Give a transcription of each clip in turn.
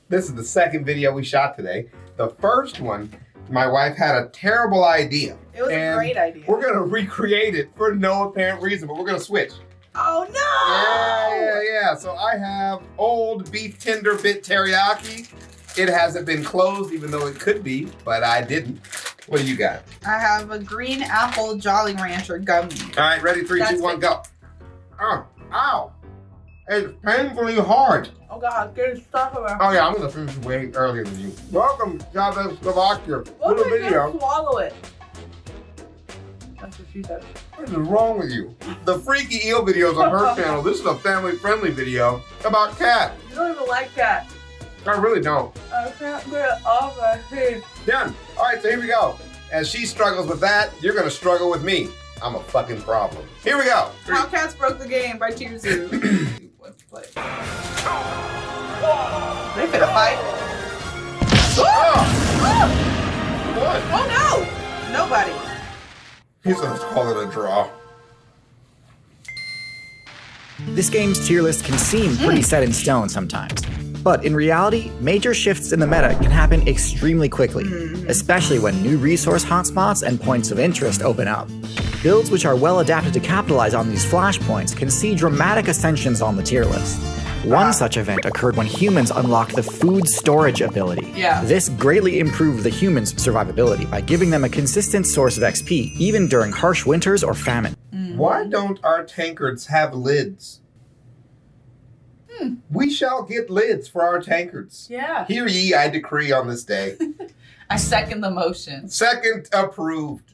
This is the second video we shot today. The first one, my wife had a terrible idea. It was a great idea. We're gonna recreate it for no apparent reason, but we're gonna switch. Oh no! Yeah. So I have old beef tender bit teriyaki. It hasn't been closed, even though it could be, but I didn't. What do you got? I have a green apple Jolly Rancher gummy. All right, ready, 3, 2, 1, go. Oh, ow. It's painfully hard. Oh God, get stuff around. Oh yeah, I'm gonna finish way earlier than you. Welcome, ChavezzSlovakia. What To the if I video. just swallow it? That's what she said. What is wrong with you? The freaky eel videos on her channel. This is a family-friendly video about cat. You don't even like cat. I really don't. I can't get it off my head. Done. All right, so here we go. As she struggles with that, you're gonna struggle with me. I'm a fucking problem. Here we go. How Cats Broke the Game by Tuzu. Let's play. They finna fight. What? Oh no! Nobody. He's gonna call it a draw. This game's tier list can seem pretty set in stone sometimes, but in reality, major shifts in the meta can happen extremely quickly, especially when new resource hotspots and points of interest open up. Builds which are well adapted to capitalize on these flashpoints can see dramatic ascensions on the tier list. One such event occurred when humans unlocked the food storage ability. Yeah. This greatly improved the humans' survivability by giving them a consistent source of XP, even during harsh winters or famine. Why don't our tankards have lids? We shall get lids for our tankards. Yeah. Hear ye, I decree on this day. I second the motion. Second approved.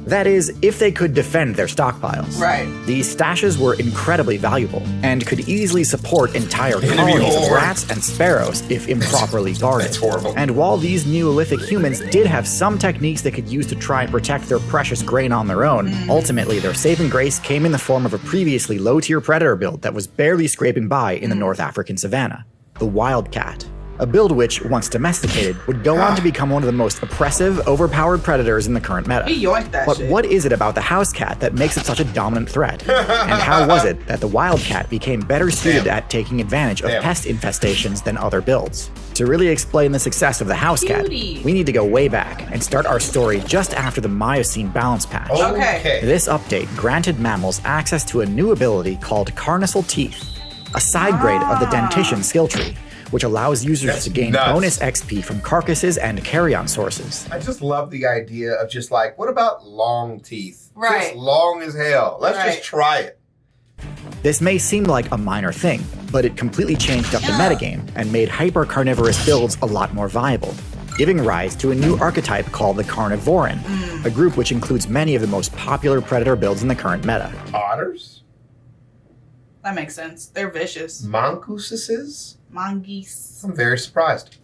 That is, if they could defend their stockpiles. Right. These stashes were incredibly valuable, and could easily support entire colonies of rats and sparrows if improperly guarded. That's horrible. And while these Neolithic humans did have some techniques they could use to try and protect their precious grain on their own, ultimately their saving grace came in the form of a previously low-tier predator build that was barely scraping by in the North African savanna, the Wildcat. A build which, once domesticated, would go on to become one of the most oppressive, overpowered predators in the current meta. He yoinked that But shit. what is it about the house cat that makes it such a dominant threat? And how was it that the wildcat became better suited at taking advantage of pest infestations than other builds? To really explain the success of the house cat, Cutie. we need to go way back and start our story just after the Miocene balance patch. Okay. This update granted mammals access to a new ability called Carnassial Teeth, a side grade of the Dentition skill tree, which allows users to gain bonus XP from carcasses and carrion sources. I just love the idea of just like, what about long teeth? Right. Just long as hell. Let's Right. just try it. This may seem like a minor thing, but it completely changed up the metagame and made hyper-carnivorous builds a lot more viable, giving rise to a new archetype called the Carnivoran, a group which includes many of the most popular predator builds in the current meta. Otters? That makes sense. They're vicious. Mongooses? Mongoose. I'm very surprised.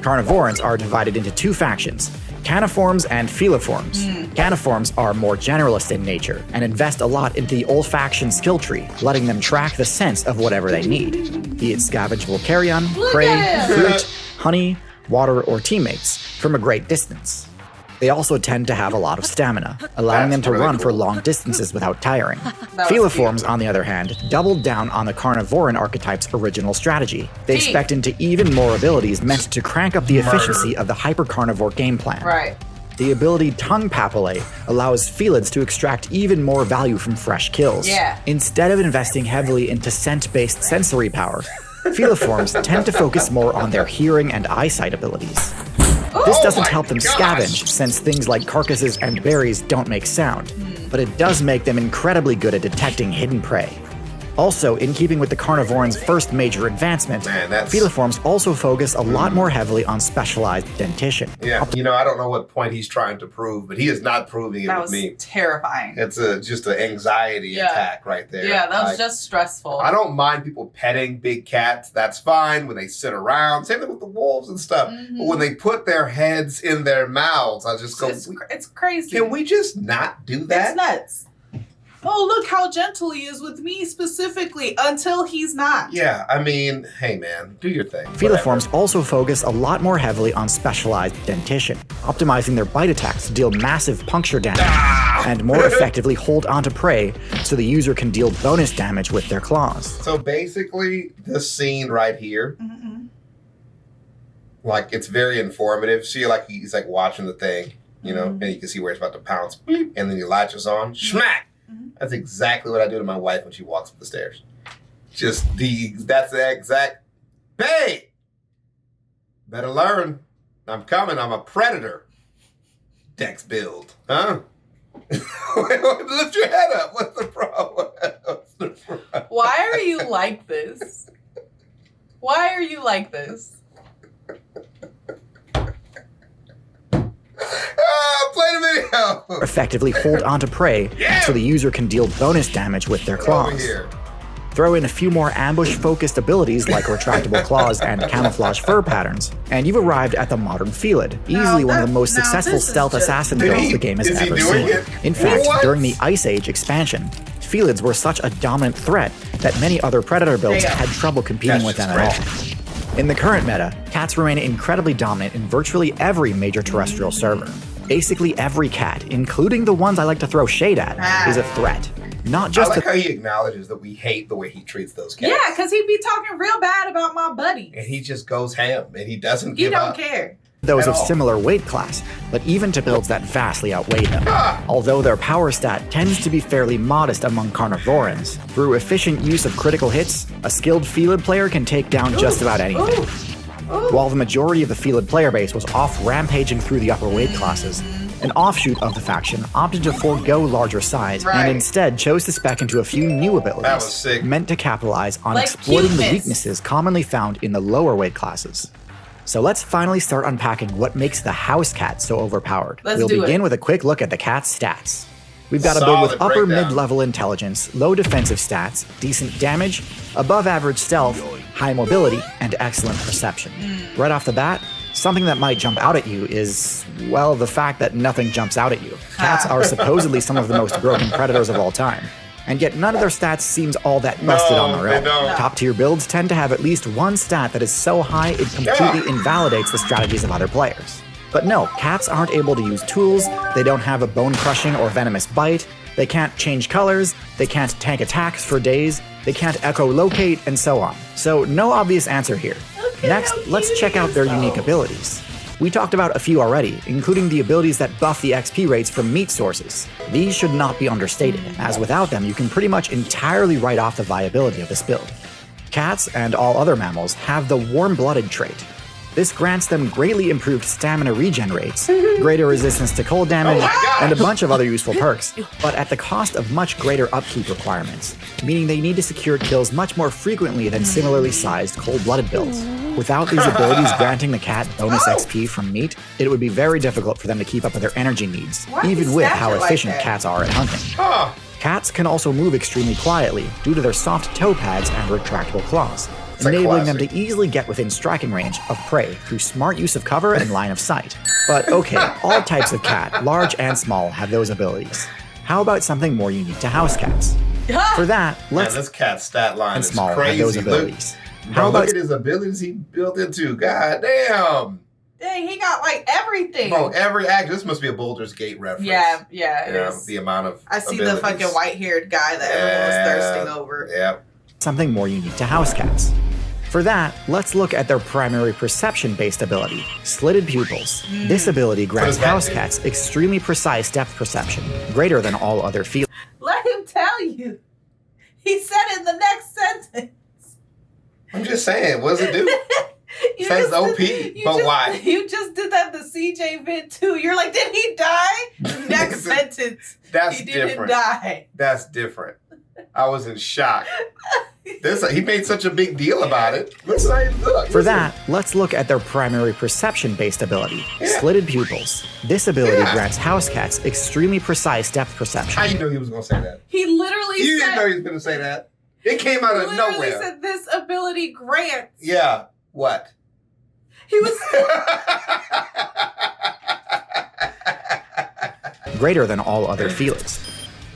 Carnivorans are divided into two factions, Caniforms and Feliforms. Caniforms are more generalist in nature and invest a lot into the olfaction skill tree, letting them track the sense of whatever they need, be it scavengeable carrion, prey, at him. fruit, honey, water, or teammates, from a great distance. They also tend to have a lot of stamina, allowing them to run for long distances without tiring. was Feliforms, on the other hand, doubled down on the Carnivoran archetype's original strategy. They Gee. spec'd into even more abilities meant to crank up the efficiency of the hyper-carnivore game plan. Right. The ability Tongue Papillae allows felids to extract even more value from fresh kills. Yeah. Instead of investing heavily into scent-based sensory power, Feliforms tend to focus more on their hearing and eyesight abilities. This doesn't my help them gosh. scavenge, since things like carcasses and berries don't make sound, but it does make them incredibly good at detecting hidden prey. Also, in keeping with the Carnivoran's first major advancement, Man, that's- Feliforms also focus a lot more heavily on specialized dentition. Yeah, you know, I don't know what point he's trying to prove, but he is not proving it That with was me. terrifying. It's just an anxiety Yeah. attack right there. Yeah, that was Like, just stressful. I don't mind people petting big cats. That's fine when they sit around. Same thing with the wolves and stuff. But when they put their heads in their mouths, I just go, It's crazy. can we just not do that? It's nuts. Oh, look how gentle he is with me specifically until he's not. Yeah, I mean, hey man, do your thing. Feliforms also focus a lot more heavily on specialized dentition, optimizing their bite attacks to deal massive puncture damage and more effectively hold onto prey so the user can deal bonus damage with their claws. So basically, this scene right here Like, it's very informative. See, like, he's like watching the thing, you know, and you can see where it's about to pounce. Beep, and then he latches on. Smack! That's exactly what I do to my wife when she walks up the stairs. That's the exact. Hey! Better learn. I'm coming. I'm a predator. Dex build. Huh? Lift your head up. What's the problem? Why are you like this? Why are you like this? Play the video. Effectively hold onto prey so the user can deal bonus damage with their claws. Throw in a few more ambush-focused abilities like retractable claws and camouflage fur patterns, and you've arrived at the modern Felid, easily one of the most successful stealth assassin builds the game has ever seen. In fact, during the Ice Age expansion, Felids were such a dominant threat that many other Predator builds had trouble competing with them at all. In the current meta, cats remain incredibly dominant in virtually every major terrestrial server. Basically every cat, including the ones I like to throw shade at, is a threat. Not just I like how he acknowledges that we hate the way he treats those cats. Yeah, because he be talking real bad about my buddies. And he just goes ham, and he doesn't give up. He don't care. Those of similar weight class, but even to builds that vastly outweigh them. Although their power stat tends to be fairly modest among carnivorans, through efficient use of critical hits, a skilled Felid player can take down just about anything. While the majority of the Felid player base was off rampaging through the upper weight classes, an offshoot of the faction opted to forego larger size and instead chose to spec into a few new abilities meant to capitalize on exploiting the weaknesses commonly found in the lower weight classes. So let's finally start unpacking what makes the house cat so overpowered. We'll begin with a quick look at the cat's stats. We've got a build with upper mid-level intelligence, low defensive stats, decent damage, above average stealth, high mobility, and excellent perception. Right off the bat, something that might jump out at you is, well, the fact that nothing jumps out at you. Cats are supposedly some of the most broken predators of all time, and yet none of their stats seems all that busted on their own. Top-tier builds tend to have at least one stat that is so high it completely invalidates the strategies of other players. But no, cats aren't able to use tools, they don't have a bone-crushing or venomous bite, they can't change colors, they can't tank attacks for days, they can't echolocate, and so on. So no obvious answer here. Next, let's check out their unique abilities. We talked about a few already, including the abilities that buff the XP rates from meat sources. These should not be understated, as without them you can pretty much entirely write off the viability of this build. Cats, and all other mammals, have the warm-blooded trait. This grants them greatly improved stamina regen rates, greater resistance to cold damage, and a bunch of other useful perks, but at the cost of much greater upkeep requirements, meaning they need to secure kills much more frequently than similarly sized cold-blooded builds. Without these abilities granting the cat bonus XP from meat, it would be very difficult for them to keep up with their energy needs, even with how efficient cats are at hunting. Cats can also move extremely quietly due to their soft toe pads and retractable claws, enabling them to easily get within striking range of prey through smart use of cover and line of sight. But okay, all types of cat, large and small, have those abilities. How about something more unique to house cats? For that, let's this cat's stat line and is small crazy. have those abilities. Bro, look at his abilities he built into. God damn. Dang, he got like everything. Bro, every act. This must be a Baldur's Gate reference. Yeah, it is. The amount of I see abilities. the fucking white-haired guy that everyone was thirsting over. Yep. Something more unique to house cats. For that, let's look at their primary perception-based ability, Slitted Pupils. This ability grants house cats extremely precise depth perception, greater than all other feelings. Let him tell you. He said it in the next sentence. I'm just saying, what does it do? Says OP, but why? You just did that the CJ vid too. You're like, did he die? Next sentence. That's he didn't different. Die. That's different. I was in shock. He made such a big deal about it. For that, let's look at their primary perception-based ability, Slitted Pupils. This ability grants house cats extremely precise depth perception. How you know he was going to say that? He literally You said... didn't know he was going to say that. It came out of nowhere. He literally said this ability grants. Yeah. What? He was... greater than all other Felids.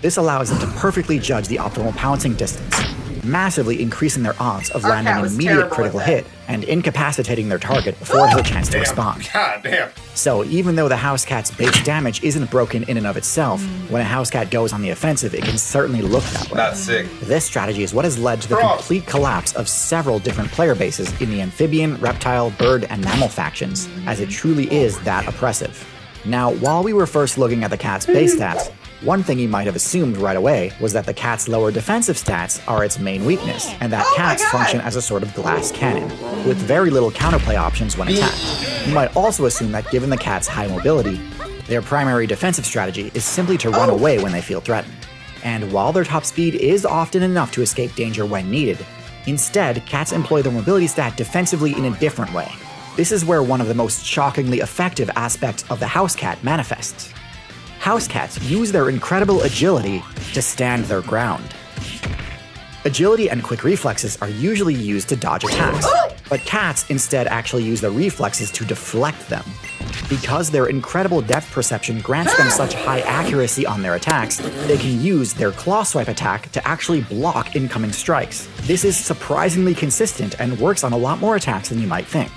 This allows them to perfectly judge the optimal pouncing distance, massively increasing their odds of Our landing cat an was immediate terrible critical at that. hit and incapacitating their target before it has a chance to respond. God damn. So even though the house cat's base damage isn't broken in and of itself, when a house cat goes on the offensive, it can certainly look that way. Not sick. This strategy is what has led to the Bro. complete collapse of several different player bases in the amphibian, reptile, bird, and mammal factions, as it truly is that oppressive. Now, while we were first looking at the cat's base stats, one thing you might have assumed right away was that the cat's lower defensive stats are its main weakness, and that Oh my cats God. function as a sort of glass cannon, with very little counterplay options when attacked. You might also assume that given the cat's high mobility, their primary defensive strategy is simply to run away when they feel threatened. And while their top speed is often enough to escape danger when needed, instead, cats employ their mobility stat defensively in a different way. This is where one of the most shockingly effective aspects of the house cat manifests. House cats use their incredible agility to stand their ground. Agility and quick reflexes are usually used to dodge attacks, but cats instead actually use the reflexes to deflect them. Because their incredible depth perception grants them such high accuracy on their attacks, they can use their claw swipe attack to actually block incoming strikes. This is surprisingly consistent and works on a lot more attacks than you might think.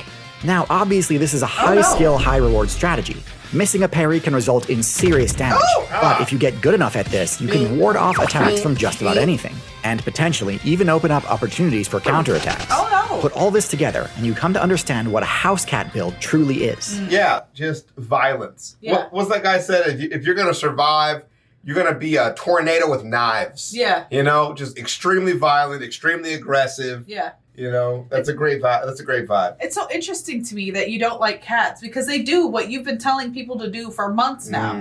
Now, obviously, this is a high-skill, high-reward strategy. Missing a parry can result in serious damage, but if you get good enough at this, you can ward off attacks from just about anything, and potentially even open up opportunities for counterattacks. Oh no! Put all this together, and you come to understand what a house cat build truly is. Yeah, just violence. Yeah. What's that guy said? If you're going to survive, you're going to be a tornado with knives. Yeah. You know, just extremely violent, extremely aggressive. Yeah. You know, that's a great vibe. That's a great vibe. It's so interesting to me that you don't like cats because they do what you've been telling people to do for months now.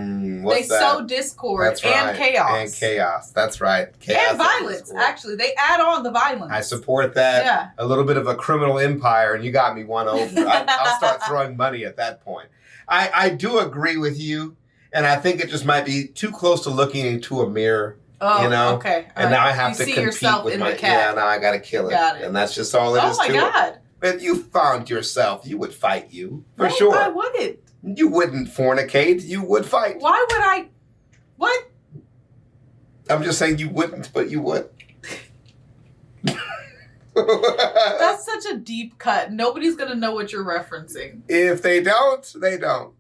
What's They that? sow discord That's and right. chaos. And chaos. That's right. Chaos And violence, discord. actually. They add on the violence. I support that. Yeah. A little bit of a criminal empire, and you got me one over. I'll start throwing money at that point. I do agree with you, and I think it just might be too close to looking into a mirror. Oh, You know? okay. And now I have you to see compete yourself with in my the cat. Yeah, now I gotta kill it. Got it. And that's just all it is Oh my to God. it. If you found yourself, you would fight you. For No, sure. I wouldn't. You wouldn't fornicate, you would fight. Why would I? What? I'm just saying you wouldn't, but you would. That's such a deep cut. Nobody's going to know what you're referencing. If they don't, they don't.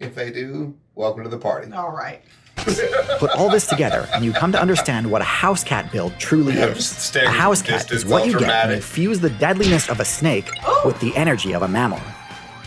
If they do, welcome to the party. All right. Put all this together, and you come to understand what a house cat build truly I'm is. just staring A at house the cat distance, is what all you get when dramatic. you fuse the deadliness of a snake with the energy of a mammal.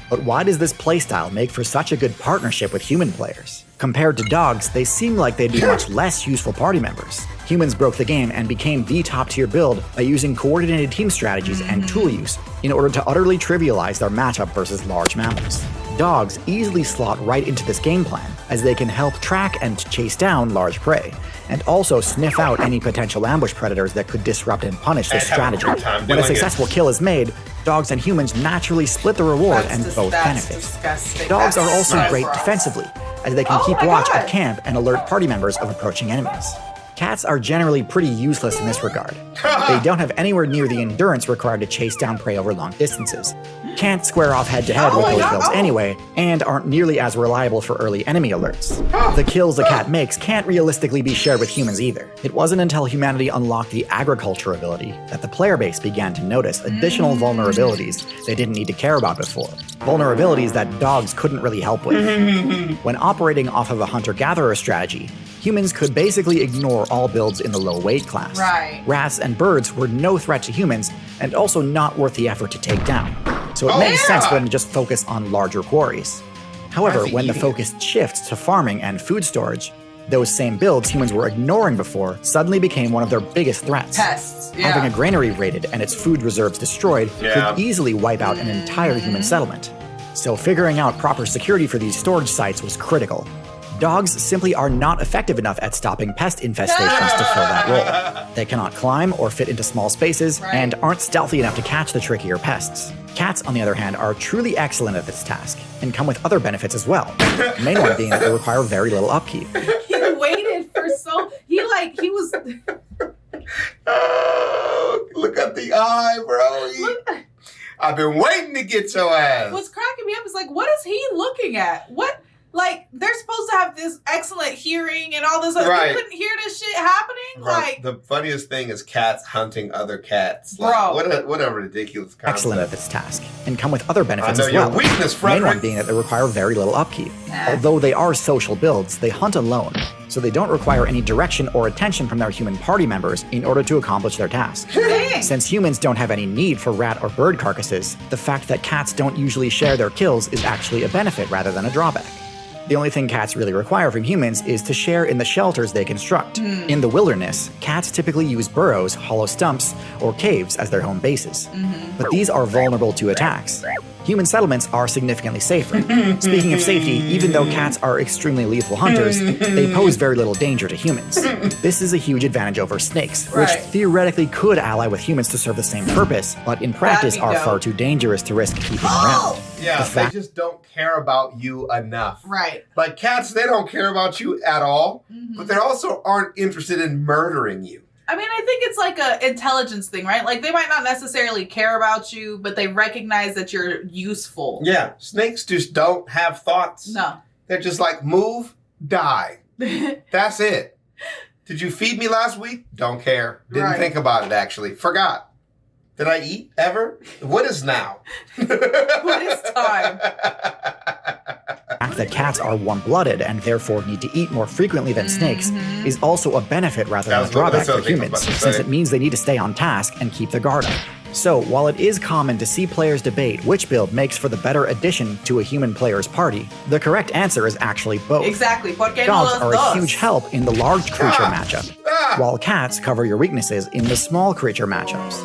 But why does this playstyle make for such a good partnership with human players? Compared to dogs, they seem like they'd be much less useful party members. Humans broke the game and became the top-tier build by using coordinated team strategies and tool use in order to utterly trivialize their matchup versus large mammals. Dogs easily slot right into this game plan, as they can help track and chase down large prey, and also sniff out any potential ambush predators that could disrupt and punish this And have a strategy. great time When a doing it. successful kill is made, dogs and humans naturally split the reward and both benefit. Disgusting. Dogs That's are also so great gross. defensively, as they can Oh keep my watch God. at camp and alert party members of approaching enemies. Cats are generally pretty useless in this regard. They don't have anywhere near the endurance required to chase down prey over long distances, can't square off head-to-head Oh with my those God, builds oh. anyway, and aren't nearly as reliable for early enemy alerts. The kills the cat makes can't realistically be shared with humans either. It wasn't until humanity unlocked the agriculture ability that the player base began to notice additional vulnerabilities they didn't need to care about before. Vulnerabilities that dogs couldn't really help with. When operating off of a hunter-gatherer strategy, humans could basically ignore all builds in the low weight class. Right. Rats and birds were no threat to humans and also not worth the effort to take down. So it Oh, makes sense yeah. for them to just focus on larger quarries. However, That's when the eating. focus shifts to farming and food storage, those same builds humans were ignoring before suddenly became one of their biggest threats. Pests. Yeah. Having a granary raided and its food reserves destroyed Yeah. could easily wipe out an entire human settlement. So figuring out proper security for these storage sites was critical. Dogs simply are not effective enough at stopping pest infestations to fill that role. They cannot climb or fit into small spaces Right. and aren't stealthy enough to catch the trickier pests. Cats, on the other hand, are truly excellent at this task and come with other benefits as well. The main one being that they require very little upkeep. He waited for so. He was. Oh, look at the eye, bro. I've been waiting to get your ass. What's cracking me up is like, what is he looking at? What? Like, they're supposed to have this excellent hearing and all this other. Right. You couldn't hear this shit happening? Bro, Like, the funniest thing is cats hunting other cats. Bro. Like, what a ridiculous concept. Excellent at this task, and come with other benefits I know as well. your weakness, The main one Frederick. being that they require very little upkeep. Nah. Although they are social builds, they hunt alone, so they don't require any direction or attention from their human party members in order to accomplish their task. dang. Since humans don't have any need for rat or bird carcasses, the fact that cats don't usually share their kills is actually a benefit rather than a drawback. The only thing cats really require from humans is to share in the shelters they construct. In the wilderness, cats typically use burrows, hollow stumps, or caves as their home bases. But these are vulnerable to attacks. Human settlements are significantly safer. Speaking of safety, even though cats are extremely lethal hunters, they pose very little danger to humans. This is a huge advantage over snakes, which Right. theoretically could ally with humans to serve the same purpose, but in practice be are dope. far too dangerous to risk keeping around. Yeah, The they fact- just don't care about you enough. Right. Like cats, they don't care about you at all, Mm-hmm. but they also aren't interested in murdering you. I mean, I think it's like a intelligence thing, right? Like, they might not necessarily care about you, but they recognize that you're useful. Yeah, snakes just don't have thoughts. No. They're just like, move, die. That's it. Did you feed me last week? Don't care. Didn't Right. think about it, actually. Forgot. Did I eat ever? What is now? What is time? The fact that cats are warm-blooded and therefore need to eat more frequently than snakes is also a benefit rather than a drawback that's what for I think I was humans, about to since say. it means they need to stay on task and keep their guard up. So, while it is common to see players debate which build makes for the better addition to a human player's party, the correct answer is actually both. Exactly. Porque no Dogs los are dos. a huge help in the large creature Ah. matchup, Ah. while cats cover your weaknesses in the small creature matchups.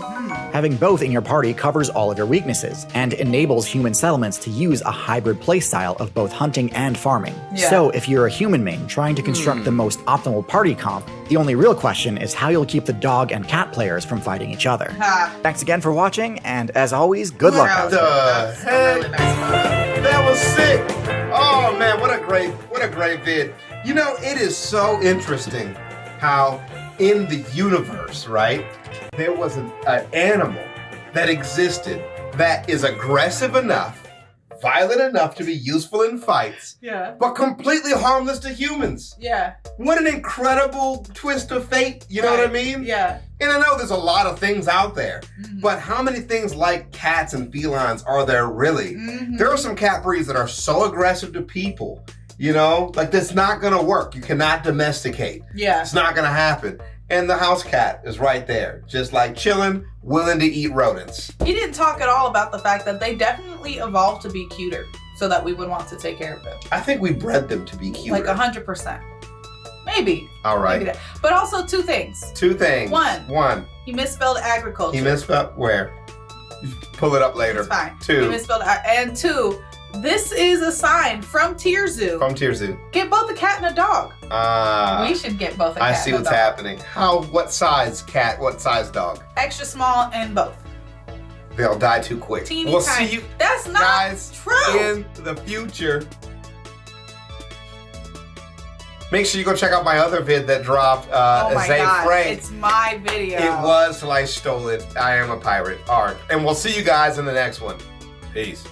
Having both in your party covers all of your weaknesses and enables human settlements to use a hybrid playstyle of both hunting and farming. Yeah. So if you're a human main trying to construct the most optimal party comp, the only real question is how you'll keep the dog and cat players from fighting each other. Ha. Thanks again for watching, and as always, good luck out The there. That's a really heck? nice photo. That was sick. Oh man, what a great vid. You know, it is so interesting how in the universe, right, there was an animal that existed that is aggressive enough, violent enough to be useful in fights, Yeah. but completely harmless to humans. Yeah. What an incredible twist of fate, you know what I mean? Yeah. And I know there's a lot of things out there, but how many things like cats and felines are there really? There are some cat breeds that are so aggressive to people, you know, like that's not gonna work. You cannot domesticate. Yeah. It's not gonna happen. And the house cat is right there, just like chilling, willing to eat rodents. He didn't talk at all about the fact that they definitely evolved to be cuter so that we would want to take care of them. I think we bred them to be cute. Like 100%. Maybe. All right. Maybe that. But also two things. Two things. One. He misspelled agriculture. He misspelled where? Pull it up later. It's fine. Two. He misspelled and two. This is a sign from Tier Zoo. From Tier Zoo. Get both a cat and a dog. Ah. We should get both a cat I see and a what's dog. happening. What size cat? What size dog? Extra small and both. They'll die too quick. Teeny We'll tiny. see you That's not guys true. in the future. Make sure you go check out my other vid that dropped. Oh my Zay god. Frank. It's my video. It was till I stole it. I am a pirate. Art. And we'll see you guys in the next one. Peace.